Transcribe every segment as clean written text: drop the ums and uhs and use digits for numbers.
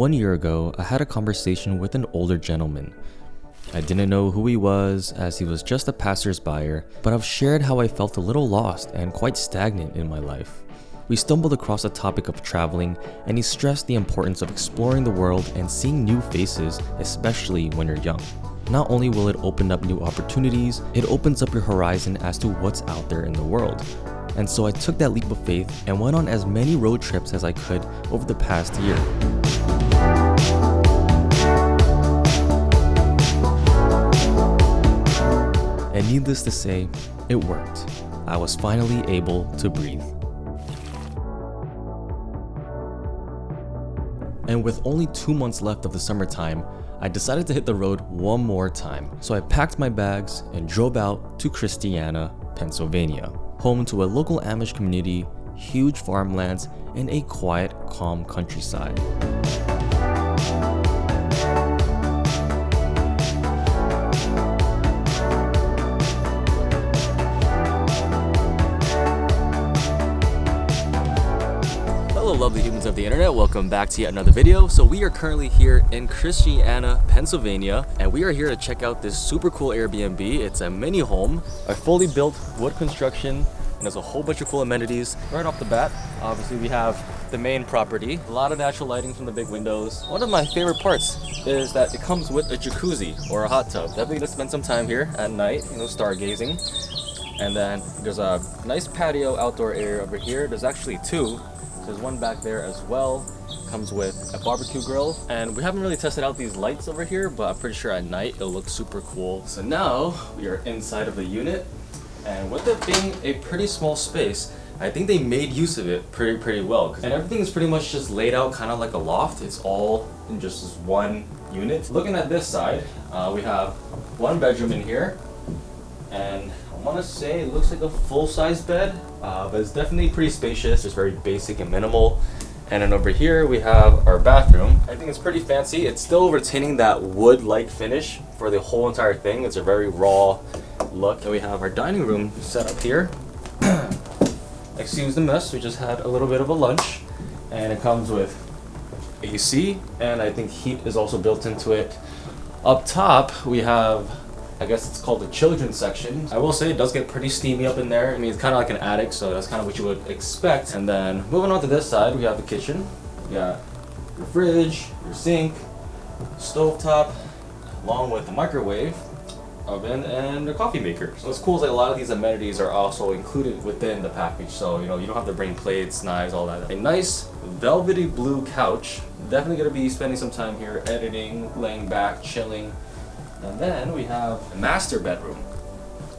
1 year ago, I had a conversation with an older gentleman. I didn't know who he was, as he was just a passersby, but I've shared how I felt a little lost and quite stagnant in my life. We stumbled across the topic of traveling, and he stressed the importance of exploring the world and seeing new faces, especially when you're young. Not only will it open up new opportunities, it opens up your horizon as to what's out there in the world. And so I took that leap of faith and went on as many road trips as I could over the past year. And needless to say, it worked. I was finally able to breathe. And with only 2 months left of the summertime, I decided to hit the road one more time. So I packed my bags and drove out to Christiana, Pennsylvania, home to a local Amish community, huge farmlands, and a quiet, calm countryside. Hello lovely humans of the internet, welcome back to yet another video. So we are currently here in Christiana, Pennsylvania, and we are here to check out this super cool Airbnb. It's a mini home, a fully built wood construction, and there's a whole bunch of cool amenities. Right off the bat, obviously we have the main property, a lot of natural lighting from the big windows. One of my favorite parts is that it comes with a jacuzzi or a hot tub. Definitely gonna spend some time here at night, stargazing. And then there's a nice patio outdoor area over here. There's actually two. There's one back there as well. Comes with a barbecue grill. And we haven't really tested out these lights over here, but I'm pretty sure at night it'll look super cool. So now we are inside of the unit. And with it being a pretty small space, I think they made use of it pretty well. And everything is pretty much just laid out kind of like a loft. It's all in just this one unit. Looking at this side, we have one bedroom in here. And I want to say it looks like a full-size bed, but it's definitely pretty spacious. It's very basic and minimal. And then over here we have our bathroom. I think it's pretty fancy. It's still retaining that wood-like finish for the whole entire thing. It's a very raw look. And we have our dining room set up here. Excuse the mess, we just had a little bit of a lunch. And it comes with AC, and I think heat is also built into it. Up top we have, I guess it's called the children's section. I will say it does get pretty steamy up in there. I mean, it's kind of like an attic, so that's kind of what you would expect. And then moving on to this side, we have the kitchen. You got your fridge, your sink, stovetop, along with the microwave, oven, and the coffee maker. So what's cool is that a lot of these amenities are also included within the package. So, you don't have to bring plates, knives, all that. A nice velvety blue couch. Definitely gonna be spending some time here editing, laying back, chilling. And then we have a master bedroom.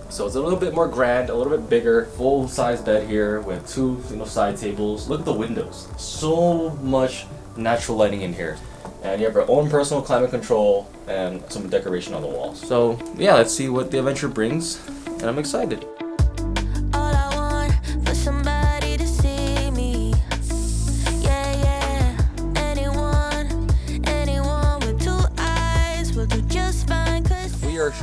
So it's a little bit more grand, a little bit bigger, full-size bed here with two side tables. Look at the windows. So much natural lighting in here. And you have your own personal climate control and some decoration on the walls. So yeah, let's see what the adventure brings. And I'm excited.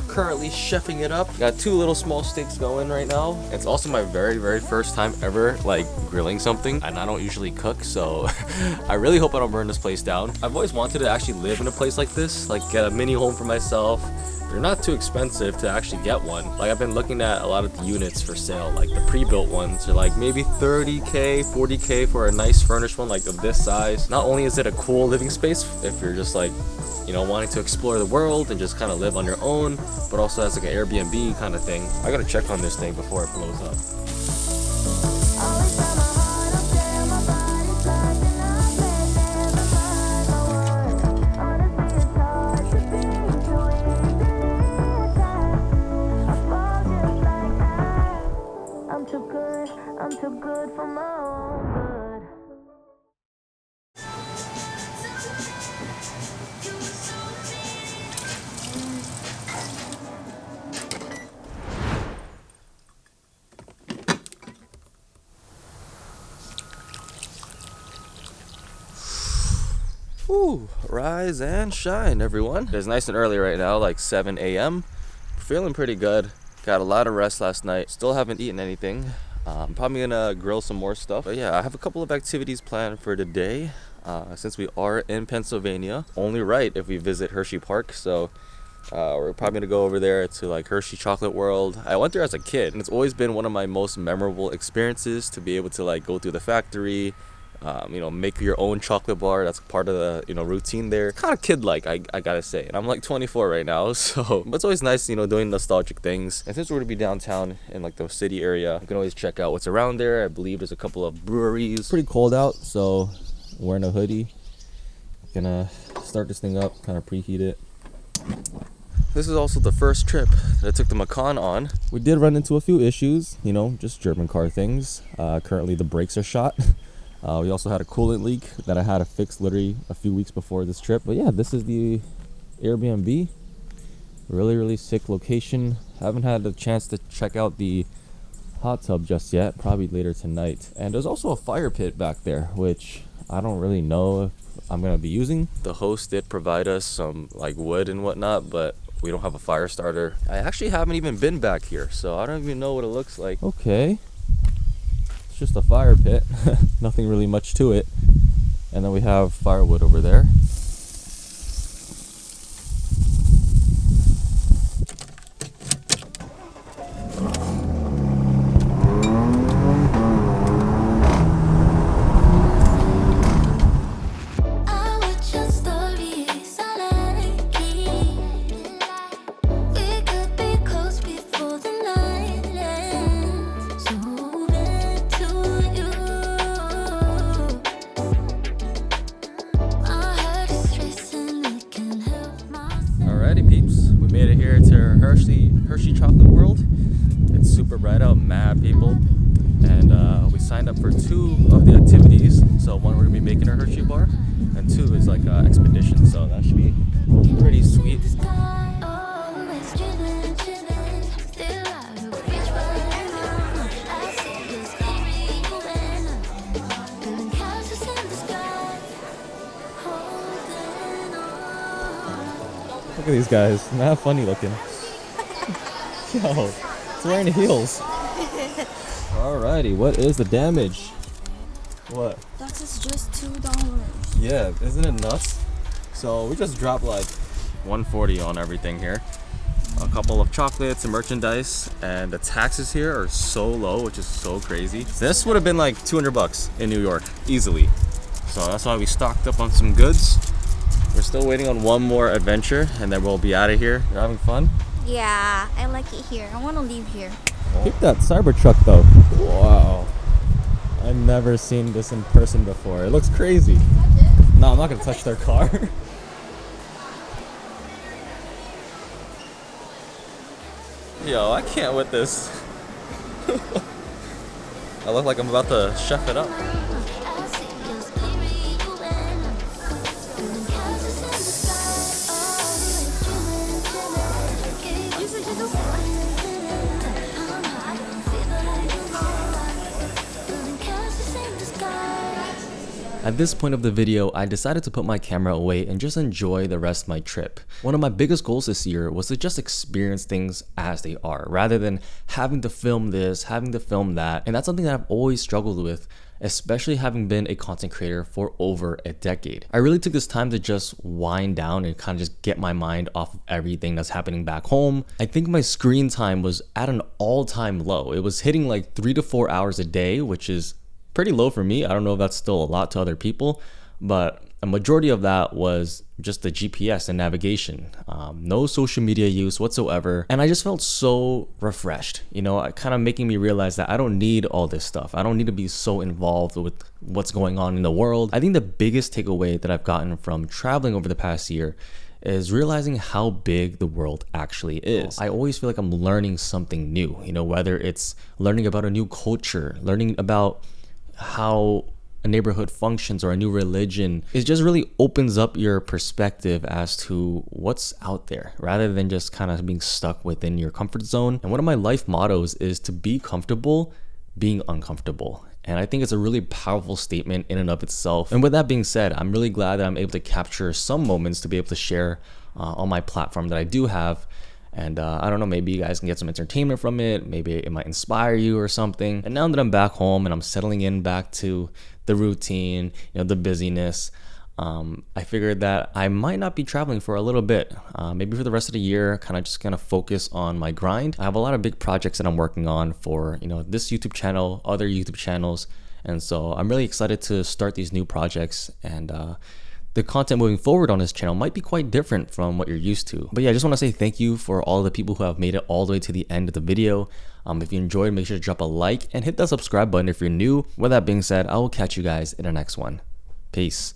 Currently chefing it up. Got two little small steaks going right now. It's also my very first time ever grilling something, and I don't usually cook, so I really hope I don't burn this place down. I've always wanted to actually live in a place like this, get a mini home for myself. They're not too expensive to actually get one. I've been looking at a lot of the units for sale, the pre-built ones are maybe 30K, 40K for a nice furnished one of this size. Not only is it a cool living space if you're just wanting to explore the world and just kind of live on your own, but also as an Airbnb kind of thing. I gotta check on this thing before it blows up. I'm too good for my own good. Ooh, rise and shine, everyone. It's nice and early right now, 7 a.m. Feeling pretty good. Got a lot of rest last night. Still haven't eaten anything. I'm probably gonna grill some more stuff. But yeah, I have a couple of activities planned for today. since we are in Pennsylvania. Only right if we visit Hershey Park. So we're probably gonna go over there to like Hershey Chocolate World. I went there as a kid, and it's always been one of my most memorable experiences to be able to like go through the factory. Make your own chocolate bar. That's part of the routine there. Kind of kid-like, I gotta say. And I'm like 24 right now, so but it's always nice doing nostalgic things. And since we're gonna be downtown in like the city area, you can always check out what's around there. I believe there's a couple of breweries. Pretty cold out, so I'm wearing a hoodie. Gonna start this thing up, kind of preheat it. This is also the first trip that I took the Macan on. We did run into a few issues, just German car things. Currently the brakes are shot. We also had a coolant leak that I had to fix literally a few weeks before this trip. But yeah, this is the Airbnb. Really sick location. Haven't had a chance to check out the hot tub just yet. Probably later tonight. And there's also a fire pit back there, which I don't really know if I'm gonna be using. The host did provide us some like wood and whatnot, but we don't have a fire starter. I actually haven't even been back here, so I don't even know what it looks like. Okay. Just a fire pit. Nothing really much to it. And then we have firewood over there. Alrighty peeps, we made it here to Hershey Chocolate World. It's super bright out, mad people, and we signed up for 2 of the activities. So one, we're gonna be making a Hershey bar, and 2 is like expedition. So that should be pretty sweet. Look at these guys, mad funny looking. Yo, it's wearing heels. Alrighty, what is the damage? What? That is just $2. Yeah, isn't it nuts? So we just dropped like $140 on everything here. A couple of chocolates and merchandise, and the taxes here are so low, which is so crazy. This would have been like $200 in New York, easily. So that's why we stocked up on some goods. We're still waiting on one more adventure, and then we'll be out of here. You're having fun? Yeah, I like it here. I want to leave here. Keep that Cybertruck though. Wow. I've never seen this in person before. It looks crazy. No, I'm not gonna touch their car. Yo, I can't with this. I look like I'm about to chef it up. At this point of the video, I decided to put my camera away and just enjoy the rest of my trip. One of my biggest goals this year was to just experience things as they are, rather than having to film this, having to film that. And that's something that I've always struggled with, especially having been a content creator for over a decade. I really took this time to just wind down and kind of just get my mind off of everything that's happening back home. I think my screen time was at an all-time low. It was hitting like 3 to 4 hours a day, which is pretty low for me. I don't know if that's still a lot to other people, but a majority of that was just the GPS and navigation. No social media use whatsoever. And I just felt so refreshed, kind of making me realize that I don't need all this stuff. I don't need to be so involved with what's going on in the world. I think the biggest takeaway that I've gotten from traveling over the past year is realizing how big the world actually is. I always feel like I'm learning something new, whether it's learning about a new culture, learning about how a neighborhood functions or a new religion. It just really opens up your perspective as to what's out there rather than just kind of being stuck within your comfort zone. And one of my life mottos is to be comfortable being uncomfortable. And I think it's a really powerful statement in and of itself. And with that being said, I'm really glad that I'm able to capture some moments to be able to share on my platform that I do have. And I don't know, maybe you guys can get some entertainment from it. Maybe it might inspire you or something. And now that I'm back home and I'm settling in back to the routine, the busyness, I figured that I might not be traveling for a little bit. Maybe for the rest of the year, just focus on my grind. I have a lot of big projects that I'm working on for, this YouTube channel, other YouTube channels. And so I'm really excited to start these new projects, and the content moving forward on this channel might be quite different from what you're used to. But yeah, I just want to say thank you for all the people who have made it all the way to the end of the video. If you enjoyed, make sure to drop a like and hit that subscribe button if you're new. With that being said, I will catch you guys in the next one. Peace.